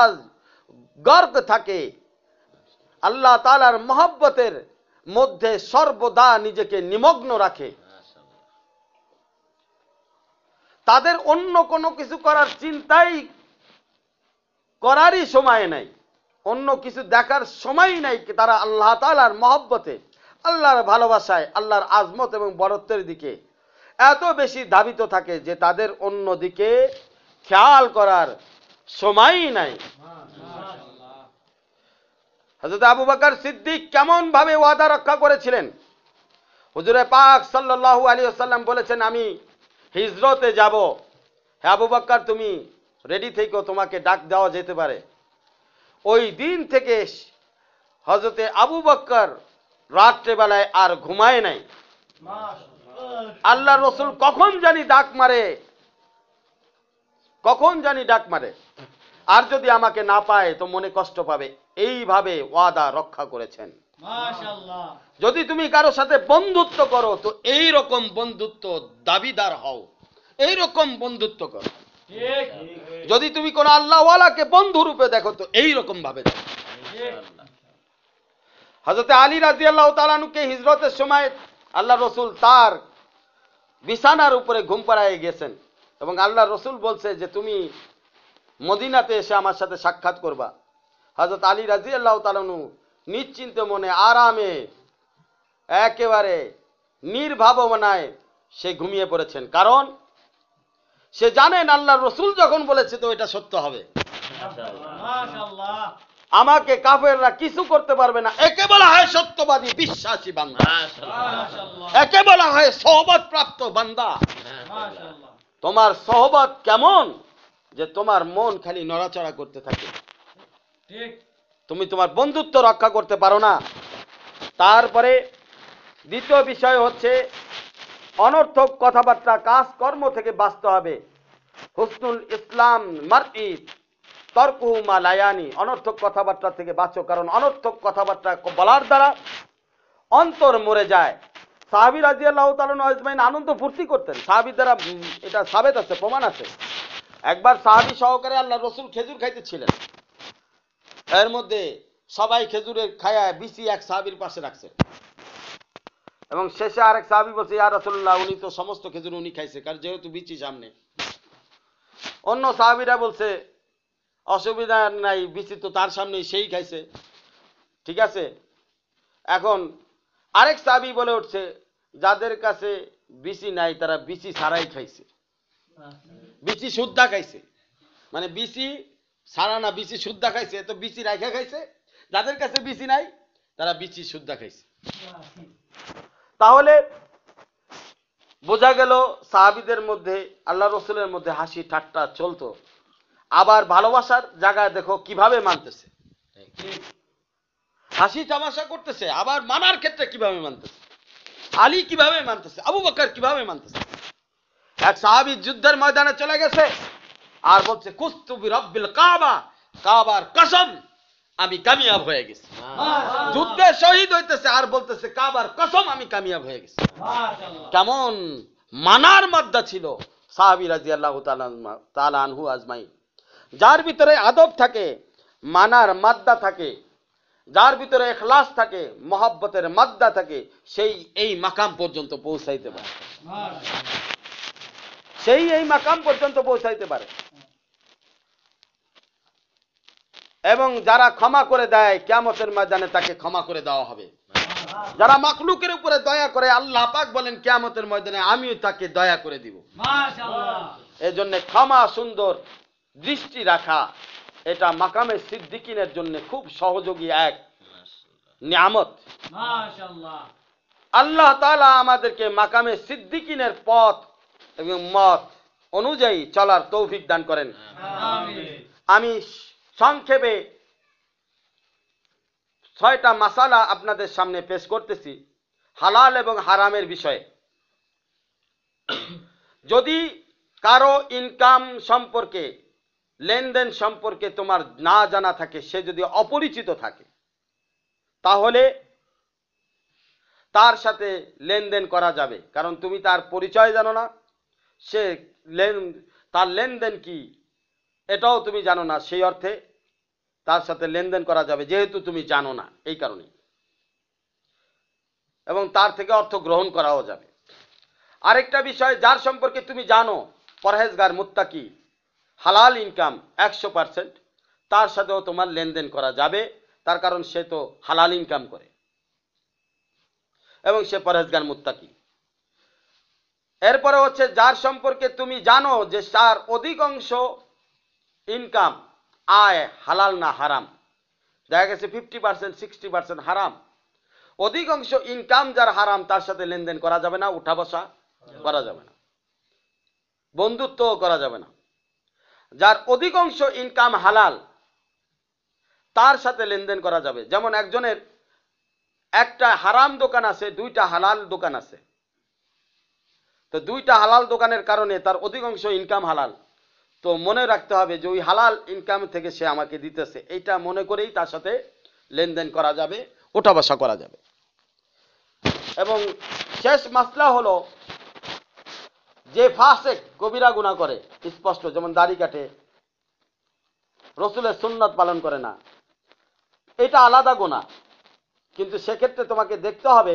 গর্ক থাকে, আল্লাহ তাআলার মহব্বতের মধ্যে সর্বদা নিজেকে নিমগ্ন রাখে। তাদের অন্য কোনো কিছু করার চিন্তাই করারই সময় নাই, অন্য কিছু দেখার সময় নাই। তারা আল্লাহ তাআলার মহব্বতে, আল্লাহর ভালোবাসায়, আল্লাহর আজমত এবং বড়ত্বের দিকে এত বেশি ধাবিত থাকে যে তাদের অন্য দিকে খেয়াল করার সময়ই নাই। হযরত আবু বকর সিদ্দিক কেমন ভাবে ওয়াদা রক্ষা করেছিলেন? হুজুরে পাক সাল্লাল্লাহু আলাইহি ওয়াসাল্লাম বলেছেন আমি হিজরতে যাব, হে আবু বকর তুমি রেডি থেকো, তোমাকে ডাক দেওয়া যেতে পারে। ওই দিন থেকে হযরতে আবু বকর রাত্রেবেলায় আর ঘুমায় নাই। আল্লাহ রসুল কখন জানি ডাক মারে, আর যদি আমাকে না পায় তো মনে কষ্ট পাবে, এইভাবে ওয়াদা রক্ষা করেছেন। যদি তুমি কারো সাথে বন্ধুত্ব করো তো এই রকম বন্ধুত্ব দাবিদার হও, এই রকম বন্ধুত্ব করো। যদি তুমি কোন আল্লাহওয়ালাকে বন্ধু রূপে দেখো তো এই রকম ভাবে দেখো। হযরত আলী রাদিয়াল্লাহু তাআলা আনহুকে হিজরতের সময় আল্লাহ রসুল তার বিছানার উপরে ঘুম পাড়ায় গেছেন এবং আল্লাহ রসুল বলছে যে তুমি মদিনাতে এসে আমার সাথে সাক্ষাৎ করবা। হযরত আলী রাদিয়াল্লাহু তাআলা আনহু নিশ্চিন্ত মনে আরামে একেবারে নির্ভাবনায় সে ঘুমিয়ে পড়েছেন, কারণ সে জানেন আল্লাহ রসুল যখন বলেছে তো এটা সত্য হবে। আমাকে কাফেররা কিছু করতে পারবে না, একে বলা হয় সত্যবাদী বিশ্বাসী বান্দা, একে বলা হয় সোহবত প্রাপ্ত বান্দা। তোমার সোহবত কেমন যে তোমার মন খালি নড়াচড়া করতে থাকে, তুমি তোমার বন্ধুত্ব রক্ষা করতে পারো না। তারপরে দ্বিতীয় বিষয় হচ্ছে অনর্থক কথাবার্তা, কাজকর্ম থেকে বাঁচতে হবে। হুসনুল ইসলাম মারই তরকুহু মা লা ইয়ানি, অনর্থক কথাবার্তা থেকে বাঁচো, কারণ অনর্থক কথাবার্তা বলার দ্বারা অন্তর মরে যায়। সাহাবী রাদিয়াল্লাহু তাআলা আজমাইন আনন্দ ফুর্তি করতেন, সাহাবীর দ্বারা এটা সাবেত আছে, প্রমাণ আছে। একবার সাহাবী সহকারে আল্লাহ রসুল খেজুর খাইতেছিলেন, এর মধ্যে সবাই খেজুরের খায়া বিচি এক সাহাবীর পাশে রাখছে। এবং শেষে আরেক সাহাবী বলছে, ইয়া রাসূলুল্লাহ, উনি তো সমস্ত খেজুর উনি খাইছে, কারণ যেহেতু বিচি সামনে। অন্য সাহাবীরা বলছে অসুবিধা নাই, বিচি তো তার সামনেই, সেই খাইছে, ঠিক আছে। এখন আরেক সাহাবী বলে উঠছে, যাদের কাছে বিচি নাই তারা বিচি ছাড়াই খাইছে, বিচি শুদ্ধা খাইছে, মানে বিচি ছাড়া না, বিচি শুদ্ধা খাইছে, তো বিচি রাখা খাইছে। যাদের কাছে বিচি নাই তারা বিচি শুদ্ধা খাইছে। তাহলে বোঝা গেল সাহাবীদের মধ্যে, আল্লাহ রসুলের মধ্যে হাসি ঠাট্টা চলতো। আবার ভালোবাসার জায়গায় দেখো কিভাবে মানতেছে, হাসি তামাশা করতেছে, আবার মানার ক্ষেত্রে কিভাবে মানতেছে। আলী কিভাবে মানতেছে, আবু বকর কিভাবে মানতেছে। এক সাহাবী যুদ্ধের ময়দানে চলে গেছে আর বলছে, কুস্তু বিরব্বিল কাবা, কাবার কসম আমি কামিয়াব হয়ে গেছি। যুদ্ধে শহীদ হইতেছে আর বলতেছে, কাবার কসম আমি কামিয়াব হয়ে গেছি। কেমন মানার মাদ্দা ছিল সাহাবী রাদিয়াল্লাহু তাআলা আনহু আজমাইন। যার ভিতরে আদব থাকে, মানার মাদ্দা থাকে, যার ভিতরে ইখলাস থাকে, মহব্বতের মাদ্দা থাকে, সেই এই মাকাম পর্যন্ত পৌঁছাইতে পারে, সেই এই মাকাম পর্যন্ত পৌঁছাইতে পারে। এবং যারা ক্ষমা করে দেয়, কিয়ামতের ময়দানে তাকে ক্ষমা করে দেওয়া হবে। যারা মাখলুকের উপরে দয়া করে, আল্লাহ পাক বলেন কিয়ামতের ময়দানে আমিও তাকে দয়া করে দিব। মাশাআল্লাহ। এজন্য ক্ষমা, সুন্দর দৃষ্টি রাখা, এটা মাকামে সিদ্দিকিনের জন্য খুব সহযোগী এক নিয়ামত। মাশাআল্লাহ। আল্লাহ তাআলা আমাদেরকে মাকামে সিদ্দিকিনের পথ এবং মত অনুযায়ী চলার তৌফিক দান করেন। আমিন। আমি সংক্ষেপে 6টা মাসালা আপনাদের সামনে পেশ করতেছি হালাল এবং হারামের বিষয়ে। যদি কারো ইনকাম সম্পর্কে, লেনদেন সম্পর্কে তোমার না জানা থাকে, সে যদি অপরিচিত থাকে, তাহলে তার সাথে লেনদেন করা যাবে, কারণ তুমি তার পরিচয় জানো না, সে তার লেনদেন কি এটাও তুমি জানো না, সেই অর্থে তার সাথে লেনদেন করা যাবে, যেহেতু তুমি জানো না, এই কারণে। এবং তার থেকে অর্থ গ্রহণ করাও যাবে। আরেকটা বিষয়, যার সম্পর্কে তুমি জানো পরহেজগার, মুত্তাকি, হালাল ইনকাম 100%, তার সাথেও তোমার লেনদেন করা যাবে, তার কারণ সে তো হালাল ইনকাম করে এবং সে পরহেজগার, মুত্তাকি। এরপরে হচ্ছে, যার সম্পর্কে তুমি জানো যে তার অধিকাংশ ইনকাম, আয় হালাল না হারাম, দেখা গেছে 50% 60% হারাম, অধিকাংশ ইনকাম যার হারাম, তার সাথে লেনদেন করা যাবে না, উঠা বসা করা যাবে না, বন্ধুত্ব করা যাবে না। যার অধিকাংশ ইনকাম হালাল, তার সাথে লেনদেন করা যাবে। যেমন একজনের একটা হারাম দোকান আছে, 2টা হালাল দোকান আছে, তো 2টা হালাল দোকানের কারণে তার অধিকাংশ ইনকাম হালাল, তো মনে রাখতে হবে যে ওই হালাল ইনকাম থেকে সে আমাকে দিতেছে, এইটা মনে করেই তার সাথে লেনদেন করা যাবে, ওঠা বসা করা যাবে। এবং শেষ মাসলা হলো, যে ফাসেক, কবিরা গুনাহ করে স্পষ্ট, যেমন দাড়ি কাটে, রসুলের সুন্নাত পালন করে না, এটা আলাদা গুনাহ, কিন্তু সেক্ষেত্রে তোমাকে দেখতে হবে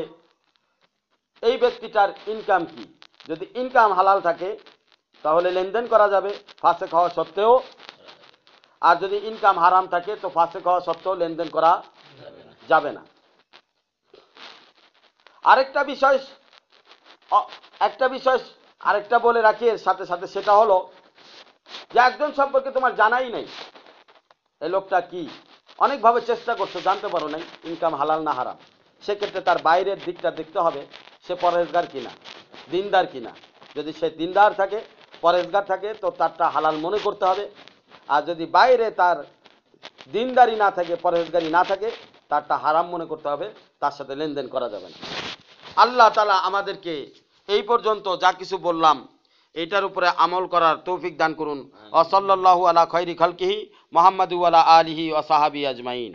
এই ব্যক্তিটার ইনকাম কি। যদি ইনকাম হালাল থাকে তাহলে লেনদেন করা যাবে ফাসেক হওয়া সত্ত্বেও, আর যদি ইনকাম হারাম থাকে তো ফাসেক হওয়া সত্ত্বেও লেনদেন করা যাবে না। আরেকটা বিষয় আরেকটা বলে রাখি এর সাথে সাথে, সেটা হলো যে একজন সম্পর্কে তোমার জানাই নেই, এই লোকটা কি, অনেকভাবে চেষ্টা করছো, জানতে পারো নাই ইনকাম হালাল না হারাম, সেক্ষেত্রে তার বাইরের দিকটা দেখতে হবে, সে পরহেজগার কিনা, দিনদার কিনা। যদি সে দিনদার থাকে, পরহেজগার থাকে, তো তারটা হালাল মনে করতে হবে। আর যদি বাইরে তার দিনদারি না থাকে, পরহেজগারি না থাকে, তারটা হারাম মনে করতে হবে, তার সাথে লেনদেন করা যাবে না। আল্লাহ তাআলা আমাদেরকে এই পর্যন্ত যা কিছু বললাম এটার উপরে আমল করার তৌফিক দান করুন। ওয়া সাল্লাল্লাহু আলা খায়রি খালকিহি মুহাম্মাদু ওয়া আলা আলিহি ওয়া সাহাবি আজমাইন।